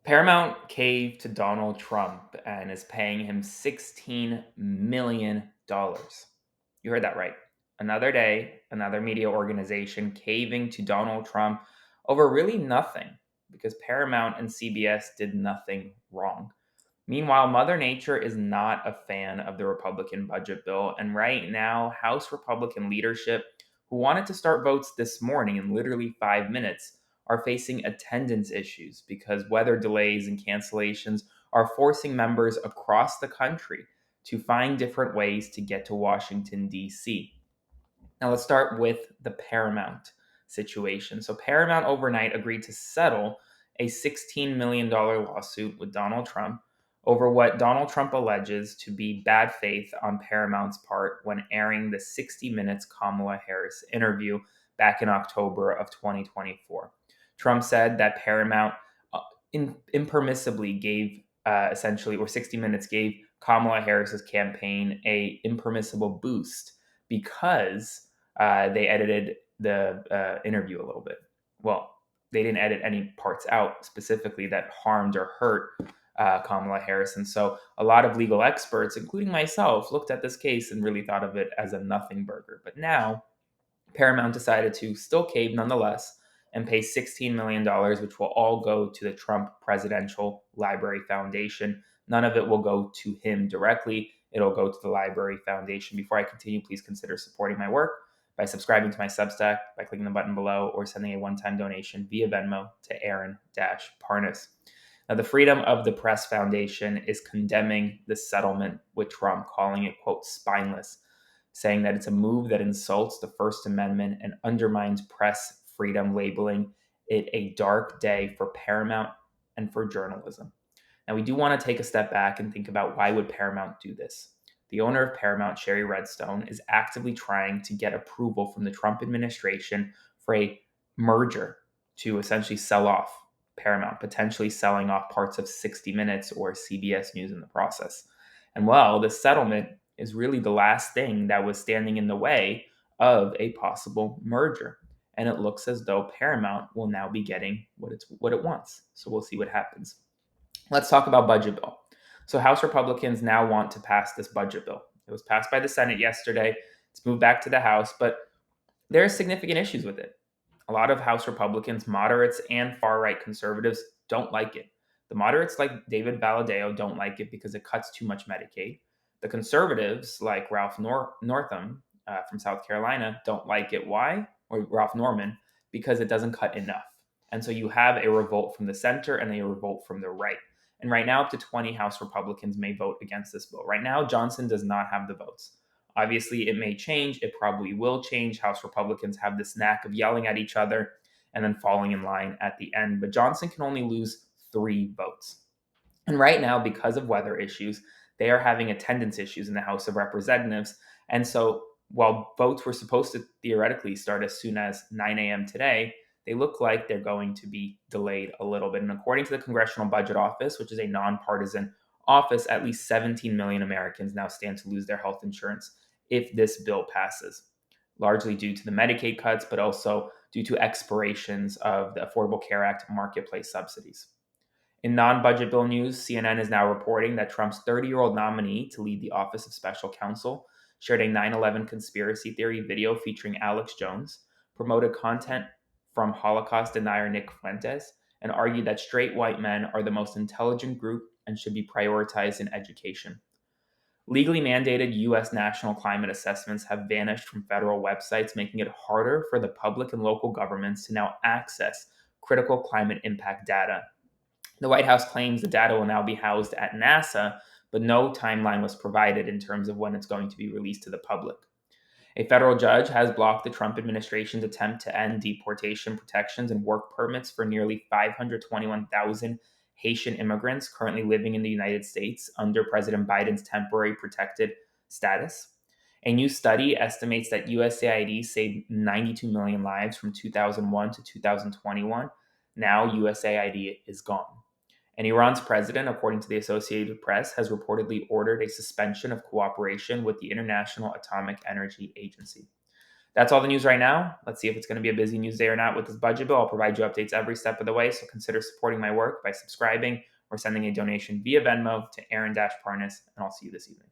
Paramount caved to Donald Trump and is paying him $16 million. You heard that right. Another day, another media organization caving to Donald Trump over really nothing because Paramount and CBS did nothing wrong. Meanwhile, Mother Nature is not a fan of the Republican budget bill, and right now, House Republican leadership, who wanted to start votes this morning in literally 5 minutes, are facing attendance issues because weather delays and cancellations are forcing members across the country to find different ways to get to Washington, D.C. Now, let's start with the Paramount situation. So, Paramount overnight agreed to settle a $16 million lawsuit with Donald Trump over what Donald Trump alleges to be bad faith on Paramount's part when airing the 60 Minutes Kamala Harris interview back in October of 2024. Trump said that Paramount impermissibly gave essentially, or 60 Minutes gave Kamala Harris's campaign a impermissible boost because they edited the interview a little bit. Well, they didn't edit any parts out specifically that harmed or hurt Kamala Harris. And so a lot of legal experts, including myself, looked at this case and really thought of it as a nothing burger. But now Paramount decided to still cave nonetheless and pay $16 million, which will all go to the Trump Presidential Library Foundation. None of it will go to him directly. It'll go to the Library Foundation. Before I continue, please consider supporting my work by subscribing to my Substack, by clicking the button below, or sending a one-time donation via Venmo to Aaron-Parnas. Now, the Freedom of the Press Foundation is condemning the settlement with Trump, calling it, quote, spineless, saying that it's a move that insults the First Amendment and undermines press freedom, labeling it a dark day for Paramount and for journalism. Now, we do want to take a step back and think about why would Paramount do this? The owner of Paramount, Sherry Redstone, is actively trying to get approval from the Trump administration for a merger to essentially sell off Paramount, potentially selling off parts of 60 Minutes or CBS News in the process. And well, the settlement is really the last thing that was standing in the way of a possible merger. And it looks as though Paramount will now be getting what it wants. So we'll see what happens. Let's talk about budget bill. So House Republicans now want to pass this budget bill. It was passed by the Senate yesterday. It's moved back to the House, but there are significant issues with it. A lot of House Republicans, moderates, and far-right conservatives don't like it. The moderates, like David Valadao, don't like it because it cuts too much Medicaid. The conservatives, like Ralph Northam from South Carolina, don't like it. Why? Or Ralph Norman, because it doesn't cut enough. And so you have a revolt from the center and a revolt from the right. And right now, up to 20 House Republicans may vote against this bill. Right now, Johnson does not have the votes. Obviously, it may change. It probably will change. House Republicans have this knack of yelling at each other and then falling in line at the end. But Johnson can only lose 3 votes. And right now, because of weather issues, they are having attendance issues in the House of Representatives. And so while votes were supposed to theoretically start as soon as 9 a.m. today, they look like they're going to be delayed a little bit. And according to the Congressional Budget Office, which is a nonpartisan office, at least 17 million Americans now stand to lose their health insurance if this bill passes, largely due to the Medicaid cuts, but also due to expirations of the Affordable Care Act marketplace subsidies. In non-budget bill news, CNN is now reporting that Trump's 30-year-old nominee to lead the Office of Special Counsel shared a 9/11 conspiracy theory video featuring Alex Jones, promoted content from Holocaust denier Nick Fuentes, and argued that straight white men are the most intelligent group and should be prioritized in education. Legally mandated U.S. national climate assessments have vanished from federal websites, making it harder for the public and local governments to now access critical climate impact data. The White House claims the data will now be housed at NASA, but no timeline was provided in terms of when it's going to be released to the public. A federal judge has blocked the Trump administration's attempt to end deportation protections and work permits for nearly 521,000 Haitian immigrants currently living in the United States under President Biden's temporary protected status. A new study estimates that USAID saved 92 million lives from 2001 to 2021. Now USAID is gone. And Iran's president, according to the Associated Press, has reportedly ordered a suspension of cooperation with the International Atomic Energy Agency. That's all the news right now. Let's see if it's going to be a busy news day or not with this budget bill. I'll provide you updates every step of the way, so consider supporting my work by subscribing or sending a donation via Venmo to Aaron Parnas, and I'll see you this evening.